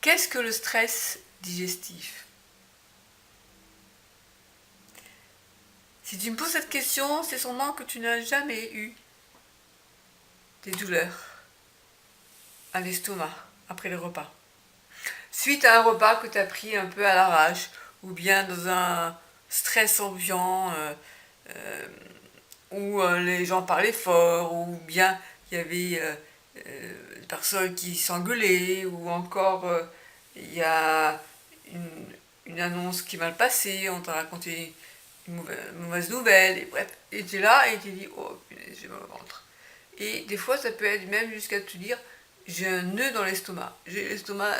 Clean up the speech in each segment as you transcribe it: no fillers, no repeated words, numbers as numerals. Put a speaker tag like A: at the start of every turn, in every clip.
A: Qu'est-ce que le stress digestif? Si tu me poses cette question, c'est sûrement que tu n'as jamais eu des douleurs à l'estomac après le repas. Suite à un repas que tu as pris un peu à l'arrache, ou bien dans un stress ambiant, où les gens parlaient fort, ou bien il y avait des personnes qui s'engueulaient, ou encore il y a une annonce qui est mal passée, on t'a raconté une mauvaise nouvelle, et bref, et tu es là et tu dis oh punaise, j'ai mal au ventre. Et des fois ça peut être même jusqu'à te dire j'ai un nœud dans l'estomac, j'ai l'estomac,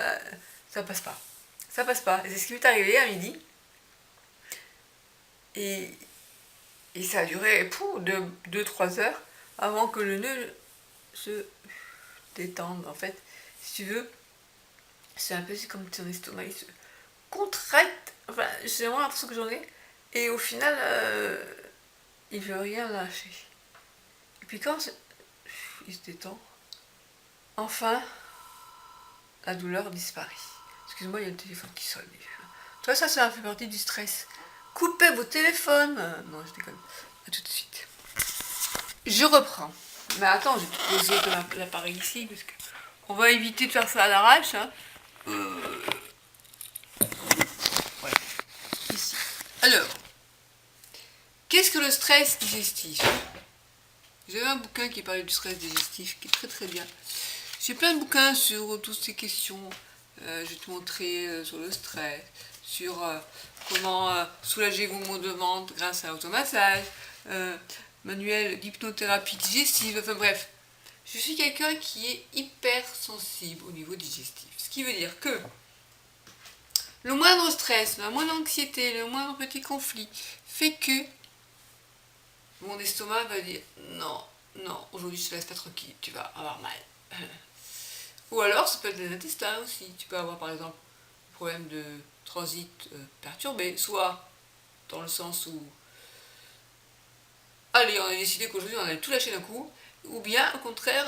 A: ça passe pas. Ça passe pas. Et c'est ce qui m'est arrivé à midi. Et, et ça a duré 2-3 heures avant que le nœud se détende. En fait, si tu veux, c'est un peu comme ton estomac, il se contracte. Enfin, j'ai vraiment l'impression que j'en ai. Et au final, il veut rien lâcher. Et puis quand il se détend, enfin, la douleur disparaît. Excuse-moi, il y a le téléphone qui sonne. Toi, ça fait partie du stress. Coupez vos téléphones. Non, je déconne. A tout de suite. Je reprends. Mais attends, je vais te poser l'appareil ici, parce que on va éviter de faire ça à l'arrache. Hein. Ouais. Ici. Alors, qu'est-ce que le stress digestif? J'avais un bouquin qui parlait du stress digestif, qui est très très bien. J'ai plein de bouquins sur toutes ces questions. Je vais te montrer sur le stress, sur comment soulager vos maux de ventre grâce à l'automassage, manuel d'hypnothérapie digestive, enfin bref. Je suis quelqu'un qui est hyper sensible au niveau digestif. Ce qui veut dire que le moindre stress, la moindre anxiété, le moindre petit conflit fait que mon estomac va dire non, non, aujourd'hui je te laisse pas tranquille, tu vas avoir mal. Ou alors ça peut être les intestins aussi. Tu peux avoir par exemple un problème de transit perturbé, soit dans le sens où allez, on a décidé qu'aujourd'hui on allait tout lâcher d'un coup, ou bien au contraire,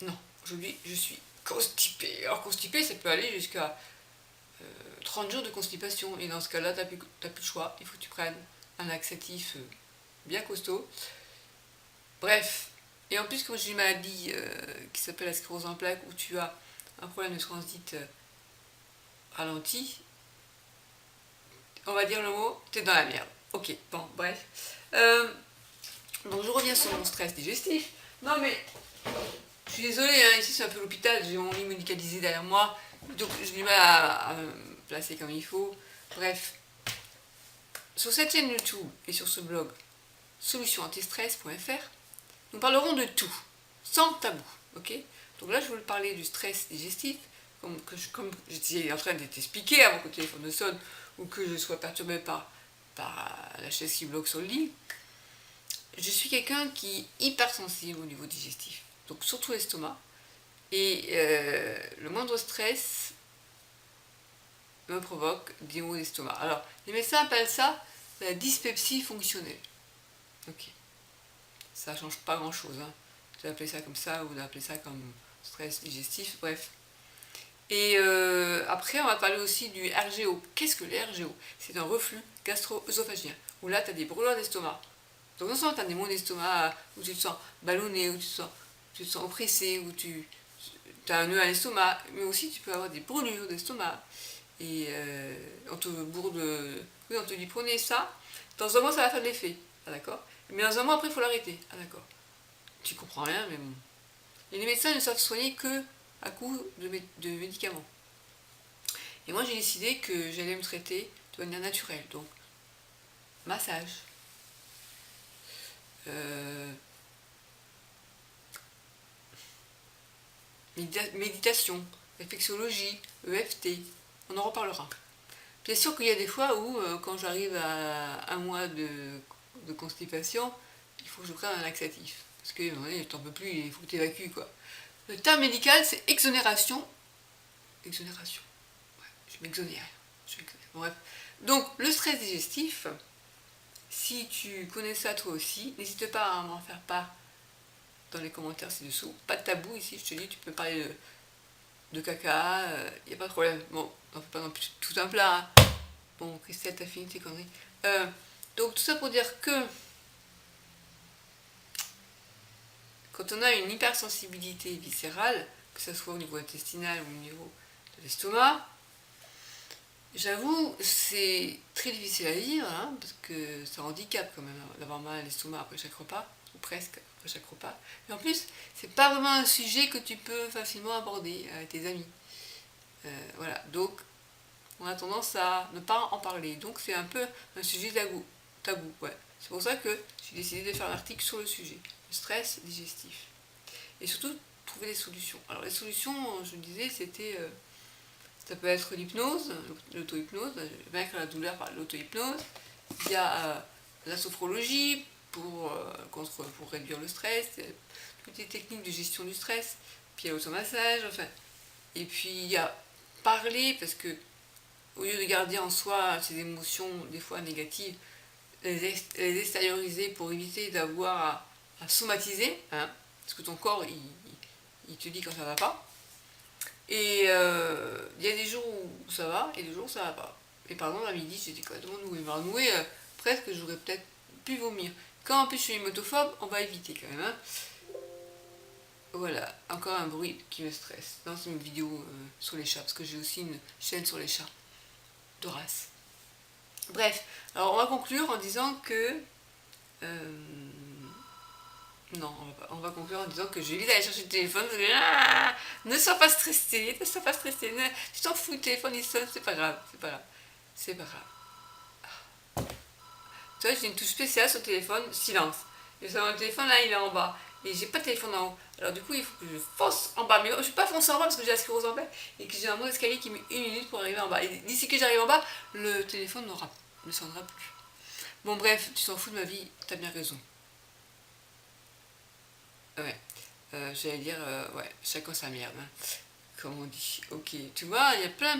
A: non, aujourd'hui je suis constipé. Alors constipé, ça peut aller jusqu'à 30 jours de constipation, et dans ce cas-là, t'as plus le choix, il faut que tu prennes un laxatif bien costaud. Bref, et en plus comme j'ai une maladie qui s'appelle la sclérose en plaques, où tu as un problème de transit ralenti, on va dire le mot, t'es dans la merde. Ok, bon, bref. Donc je reviens sur mon stress digestif. Non mais, je suis désolée, hein, ici c'est un peu l'hôpital, j'ai mon lit médicalisé derrière moi, donc j'ai du mal à me placer comme il faut. Bref, sur cette chaîne YouTube et sur ce blog solutionantistress.fr, nous parlerons de tout, sans tabou, ok? Donc là je voulais parler du stress digestif, comme j'étais en train de t'expliquer avant que le téléphone ne sonne, ou que je sois perturbée par la chaise qui bloque sur le lit. Je suis quelqu'un qui est hypersensible au niveau digestif, donc surtout l'estomac, et le moindre stress me provoque des maux d'estomac. Alors, les médecins appellent ça la dyspepsie fonctionnelle. Ok, ça change pas grand chose, hein. Tu vas appeler ça comme ça, ou d'appeler ça comme stress digestif, bref. Et après, on va parler aussi du RGO. Qu'est-ce que le RGO? C'est un reflux gastro-œsophagien, où là, tu as des brûlures d'estomac. Donc non seulement tu as des maux d'estomac, où tu te sens ballonné, où tu te sens oppressé, où tu as un nœud à l'estomac, mais aussi tu peux avoir des brûlures d'estomac. Et on te bourre oui, on te dit prenez ça, dans un mois ça va faire de l'effet. Ah d'accord? Mais dans un mois après il faut l'arrêter. Ah d'accord. Tu comprends rien, mais bon. Et les médecins ne savent soigner que à coup de médicaments. Et moi j'ai décidé que j'allais me traiter de manière naturelle. Donc, massage, méditation, réflexologie, EFT, on en reparlera. Bien sûr qu'il y a des fois où, quand j'arrive à un mois de constipation, il faut que je prenne un laxatif. Parce que t'en peux plus, il faut que tu évacues, quoi. Le terme médical, c'est exonération. Exonération. Ouais, je m'exonère. Bref. Donc, le stress digestif, si tu connais ça toi aussi, n'hésite pas à m'en faire part dans les commentaires ci-dessous. Pas de tabou ici, je te dis, tu peux parler de caca, il n'y a pas de problème. Bon, on ne fait pas non plus tout un plat. Hein. Bon, Christelle, t'as fini tes conneries. Donc tout ça pour dire que quand on a une hypersensibilité viscérale, que ce soit au niveau intestinal ou au niveau de l'estomac, j'avoue, c'est très difficile à vivre, hein, parce que ça handicape quand même d'avoir mal à l'estomac après chaque repas, ou presque après chaque repas. Mais en plus, c'est pas vraiment un sujet que tu peux facilement aborder avec tes amis. Voilà, donc on a tendance à ne pas en parler. Donc c'est un peu un sujet tabou, ouais. C'est pour ça que j'ai décidé de faire un article sur le sujet, le stress digestif. Et surtout, trouver des solutions. Alors les solutions, je le disais, c'était... ça peut être l'hypnose, l'auto-hypnose, vaincre la douleur par l'auto-hypnose. Il y a la sophrologie pour réduire le stress, toutes les techniques de gestion du stress, puis il y a l'automassage, enfin. Et puis il y a parler, parce que au lieu de garder en soi ces émotions des fois négatives, les extérioriser pour éviter d'avoir à somatiser, hein, parce que ton corps il te dit quand ça va pas. Et il y a des jours où ça va et des jours où ça va pas. Et par exemple à midi j'étais complètement nouée. Alors nouée, presque j'aurais peut-être pu vomir. Quand en plus je suis hématophobe, on va éviter quand même. Hein. Voilà, encore un bruit qui me stresse. Dans une vidéo sur les chats, parce que j'ai aussi une chaîne sur les chats de race. Bref, alors on va conclure en disant que... non, on va conclure en disant que j'évite d'aller chercher le téléphone. Ne sois pas stressé, ne sois pas stressé. Tu t'en fous, le téléphone il sonne, c'est pas grave, c'est pas grave. C'est pas grave. Tu vois, j'ai une touche spéciale sur le téléphone, silence. Et sur mon téléphone, là, il est en bas. Et j'ai pas de téléphone en haut. Alors du coup, il faut que je fonce en bas. Mais je ne vais pas foncer en bas parce que j'ai la sclérose en bas. Et que j'ai un mot d'escalier qui met 1 minute pour arriver en bas. Et d'ici que j'arrive en bas, le téléphone ne sonnera plus. Bon bref, tu t'en fous de ma vie, t'as bien raison. Ouais. J'allais dire, ouais, chacun sa merde. Hein, comme on dit. Ok. Tu vois, il y a plein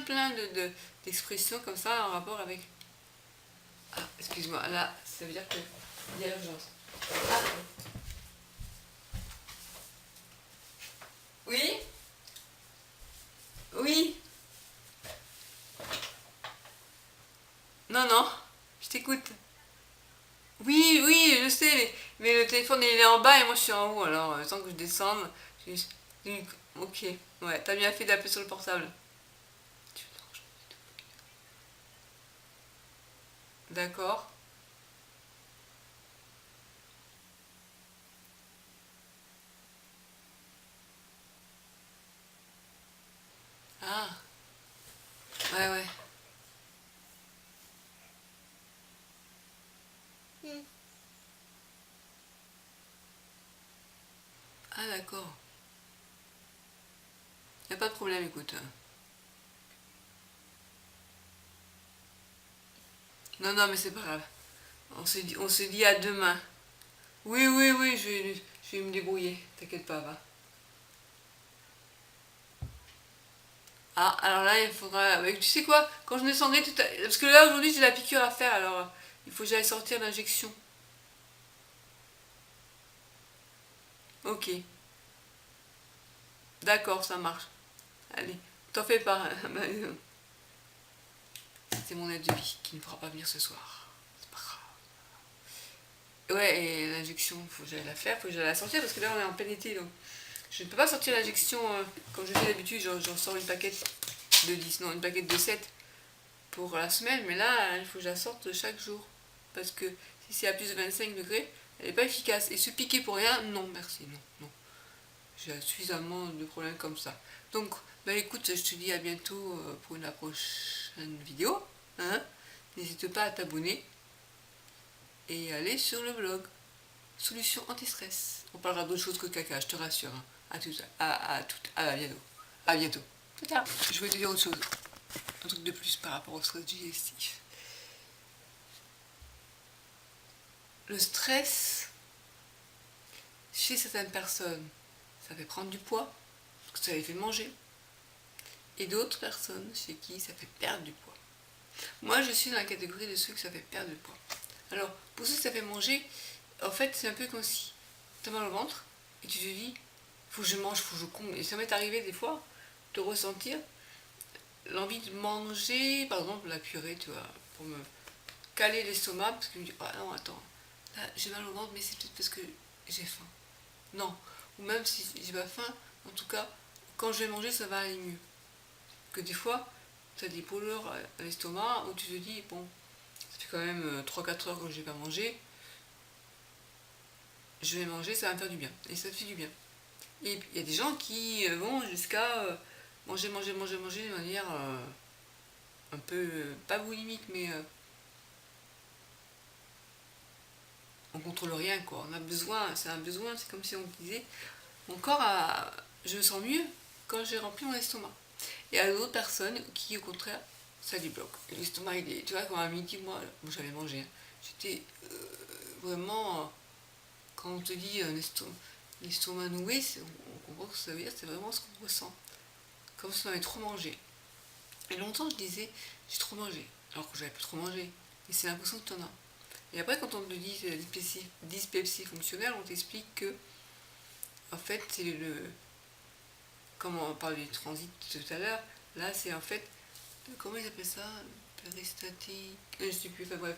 A: d'expressions comme ça en rapport avec... Ah, excuse-moi. Là, ça veut dire qu'il y a urgence. Ah. Oui? Oui? Non, non, je t'écoute. Oui, oui, je sais, mais le téléphone il est en bas et moi je suis en haut, alors tant que je descende, ok, ouais, t'as bien fait d'appeler sur le portable. D'accord. Ah, ouais, ouais. Ah, d'accord. Y a pas de problème, écoute. Non, non, mais c'est pas grave. On se dit à demain. Oui, oui, oui, je vais me débrouiller. T'inquiète pas, va. Ah, alors là, il faudra... Tu sais quoi? Quand je descendrai tout à... Parce que là, aujourd'hui, j'ai la piqûre à faire, alors il faut que j'aille sortir l'injection. Ok. D'accord, ça marche. Allez, t'en fais pas. C'est mon aide de vie qui ne pourra pas venir ce soir. C'est pas grave. Ouais, et l'injection, faut que j'aille la faire, faut que j'aille la sortir parce que là on est en plein été donc. Je ne peux pas sortir l'injection comme je fais d'habitude, j'en sors une paquette de 10, non, une paquette de 7 pour la semaine, mais là il faut que je la sorte chaque jour. Parce que si c'est à plus de 25 degrés, elle n'est pas efficace. Et se piquer pour rien, non merci, non, non. J'ai suffisamment de problèmes comme ça. Donc, bah écoute, je te dis à bientôt pour une prochaine vidéo. Hein. N'hésite pas à t'abonner et aller sur le blog Solutions anti-stress. On parlera d'autres choses que caca, je te rassure. Hein. À tout, à bientôt. À bientôt. Ciao. Je voulais te dire autre chose. Un truc de plus par rapport au stress digestif. Le stress, chez certaines personnes, ça fait prendre du poids, parce que ça les fait manger. Et d'autres personnes chez qui ça fait perdre du poids. Moi, je suis dans la catégorie de ceux que ça fait perdre du poids. Alors, pour ceux que ça fait manger, en fait, c'est un peu comme si tu as mal au ventre et tu te dis, faut que je mange, faut que je comble. Et ça m'est arrivé des fois, de ressentir l'envie de manger, par exemple la purée, tu vois, pour me caler l'estomac, parce que je me dis, ah non, attends, là j'ai mal au ventre, mais c'est peut-être parce que j'ai faim. Non, ou même si j'ai pas faim, en tout cas, quand je vais manger, ça va aller mieux. Que des fois, tu as des brûlures à l'estomac où tu te dis, bon, ça fait quand même 3-4 heures que je n'ai pas mangé, je vais manger, ça va me faire du bien. Et ça te fait du bien. Et il y a des gens qui vont jusqu'à manger, manger, manger, manger de manière un peu, pas boulimique, mais on contrôle rien, quoi. On a besoin, c'est un besoin, c'est comme si on disait, mon corps a, je me sens mieux quand j'ai rempli mon estomac. Et il y a d'autres personnes qui, au contraire, ça les bloque. Et l'estomac, il est, tu vois, quand à midi, moi j'avais mangé, hein. J'étais vraiment, quand on te dit l'estomac noué, on comprend que ça veut dire, c'est vraiment ce qu'on ressent. Comme si on avait trop mangé. Et longtemps, je disais, j'ai trop mangé, alors que j'avais plus trop mangé. Et c'est l'impression que tu en as. Et après, quand on te dit dyspepsie fonctionnelle, on t'explique que, en fait, c'est le. Comme on parle du transit tout à l'heure, là, c'est en fait. Comment ils appellent ça? Péristatique. Je sais plus, enfin bref.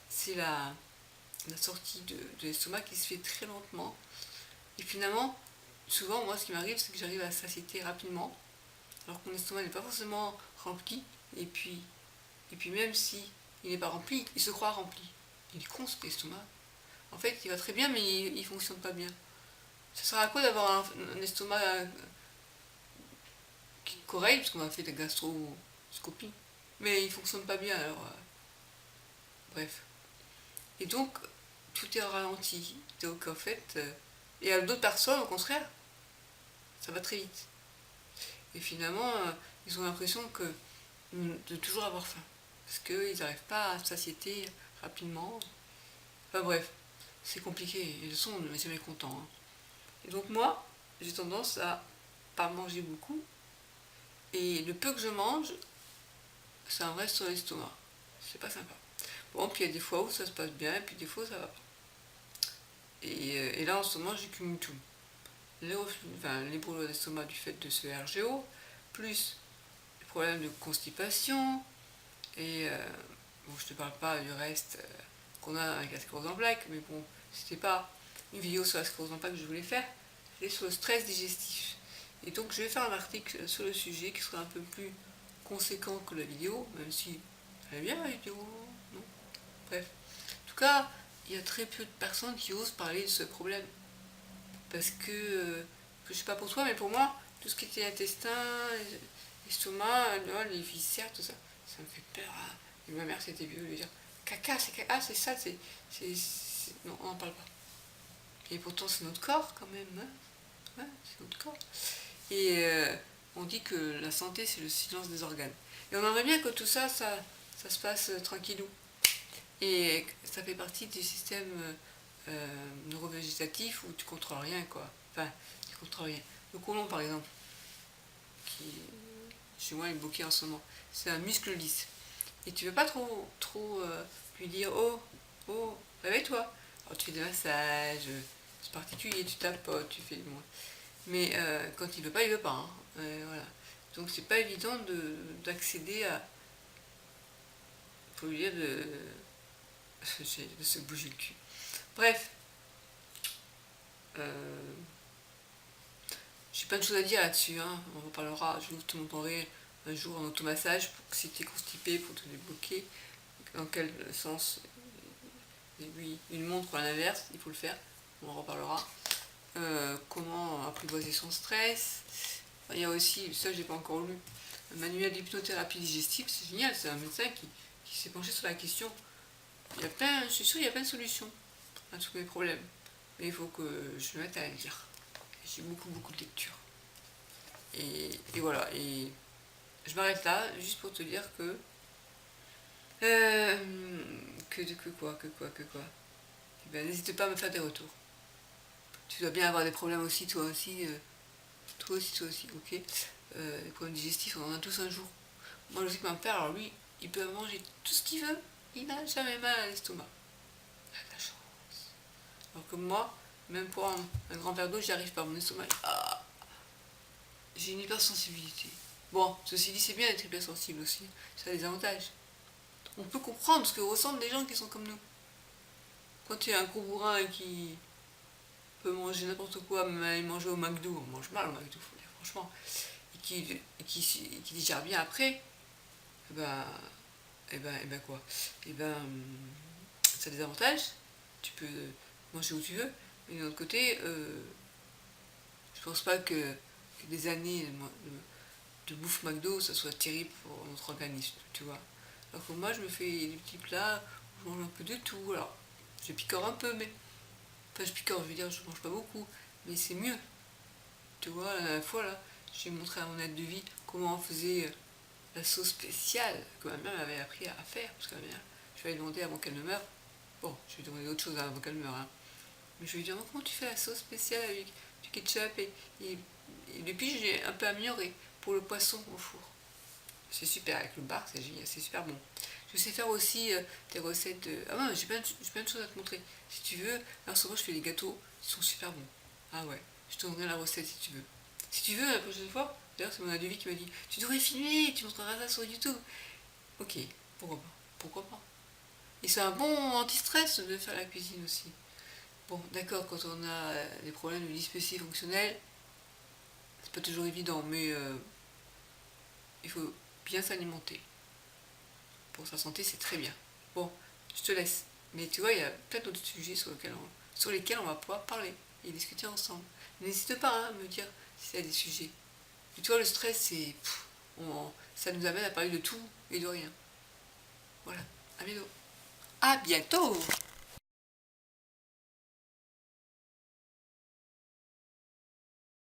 A: C'est la sortie de l'estomac qui se fait très lentement. Et finalement, souvent, moi, ce qui m'arrive, c'est que j'arrive à la satiété rapidement, alors que mon estomac n'est pas forcément rempli. Et puis même si il n'est pas rempli, il se croit rempli. Il est con cet estomac. En fait, il va très bien, mais il ne fonctionne pas bien. Ça sert à quoi d'avoir un estomac correct, parce qu'on a fait de la gastroscopie, mais il ne fonctionne pas bien, alors bref. Et donc, tout est ralenti. Donc en fait, et à d'autres personnes, au contraire, ça va très vite. Et finalement, ils ont l'impression de toujours avoir faim. Parce qu'ils n'arrivent pas à satiété rapidement. Enfin bref, c'est compliqué. Et de toute façon, on n'est jamais content, hein. Et donc moi, j'ai tendance à pas manger beaucoup. Et le peu que je mange, ça me reste sur l'estomac. C'est pas sympa. Bon, puis il y a des fois où ça se passe bien, et puis des fois ça va pas. Et là, en ce moment, j'accumule tout. Les brûlures d'estomac du fait de ce RGO, plus les problèmes de constipation, et bon, je te parle pas du reste qu'on a avec la sclérose en plaques, mais bon, c'était pas une vidéo sur la sclérose en plaques que je voulais faire, c'est sur le stress digestif. Et donc, je vais faire un article sur le sujet qui sera un peu plus conséquent que la vidéo, même si elle est bien la vidéo, non? Bref. En tout cas, il y a très peu de personnes qui osent parler de ce problème. Parce que je sais pas pour toi, mais pour moi, tout ce qui était intestin, l'estomac, les viscères, tout ça, ça me fait peur, hein. Et ma mère s'était vue lui dire caca, c'est ça, non, on n'en parle pas. Et pourtant, c'est notre corps quand même, hein. Ouais, c'est notre corps. Et on dit que la santé, c'est le silence des organes. Et on aimerait bien que tout ça, ça se passe tranquillou. Et ça fait partie du système neurovégétatif où tu contrôles rien, quoi. Enfin, tu contrôles rien. Le côlon, par exemple, qui chez moi est bloqué en ce moment, c'est un muscle lisse. Et tu veux pas trop lui dire oh, réveille-toi. Alors tu fais des massages, c'est particulier, tu tapotes, tu fais. Bon. Mais quand il veut pas, hein. Voilà. Donc c'est pas évident d'accéder à. Faut lui dire de se bouger le cul. Bref. J'ai plein de choses à dire là-dessus, hein. On en parlera, je vous te montrerai un jour un automassage pour que si tu es constipé, pour te débloquer, dans quel sens, oui, une montre ou l'inverse, il faut le faire, on en reparlera. Comment apprivoiser son stress. Il y a aussi, ça j'ai pas encore lu, un manuel d'hypnothérapie digestive, c'est génial, c'est un médecin qui s'est penché sur la question. Je suis sûre il y a plein de solutions à tous mes problèmes, mais il faut que je me mette à le lire. J'ai beaucoup de lectures. Et voilà, et je m'arrête là, juste pour te dire que... que quoi. Eh ben, n'hésite pas à me faire des retours. Tu dois bien avoir des problèmes aussi, toi aussi, ok. Les problèmes digestifs, on en a tous un jour. Moi, je sais que mon père, alors lui, il peut manger tout ce qu'il veut, il n'a jamais mal à l'estomac. Il a de la chance. Alors que moi, même pour un grand verre d'eau, j'y arrive pas, mon estomac. Ah. j'ai une hypersensibilité. Bon, ceci dit, c'est bien d'être hypersensible aussi, ça a des avantages. On peut comprendre ce que ressentent les gens qui sont comme nous. Quand tu es un gros bourrin qui peut manger n'importe quoi, même aller manger au McDo, on mange mal au McDo, faut dire franchement, et qui digère bien après, eh ben, quoi ça a des avantages, tu peux manger où tu veux, mais d'un autre côté, je pense pas que des années de bouffe McDo, ça soit terrible pour notre organisme, tu vois. Alors que moi, je me fais des petits plats où je mange un peu de tout. Alors, je picore un peu, mais. Enfin, je picore, je veux dire, je mange pas beaucoup, mais c'est mieux. Tu vois, la dernière fois, là, j'ai montré à mon aide de vie comment on faisait la sauce spéciale que ma mère m'avait appris à faire, parce que ma mère, je lui avais demandé avant qu'elle ne meure. Bon, je lui ai demandé autre chose avant qu'elle meure, hein. Mais je lui ai dit, oh, comment tu fais la sauce spéciale avec du ketchup et depuis, j'ai un peu amélioré pour le poisson au four. C'est super, avec le bar, c'est génial, c'est super bon. Je sais faire aussi des recettes de... Ah ouais, j'ai plein de choses à te montrer. Si tu veux, alors souvent je fais des gâteaux, ils sont super bons. Ah ouais, je te donnerai la recette si tu veux. Si tu veux, la prochaine fois, d'ailleurs c'est mon adevi qui m'a dit, tu devrais filmer, tu montreras ça sur YouTube. Ok, pourquoi pas, pourquoi pas. Et c'est un bon anti-stress de faire la cuisine aussi. Bon, d'accord, quand on a des problèmes de dyspepsie fonctionnelle, c'est pas toujours évident, mais il faut bien s'alimenter. Pour sa santé, c'est très bien. Bon, je te laisse. Mais tu vois, il y a plein d'autres sujets sur lesquels on va pouvoir parler et discuter ensemble. N'hésite pas hein, à me dire si y a des sujets. Et tu vois, le stress, ça nous amène à parler de tout et de rien. Voilà, à bientôt. À bientôt!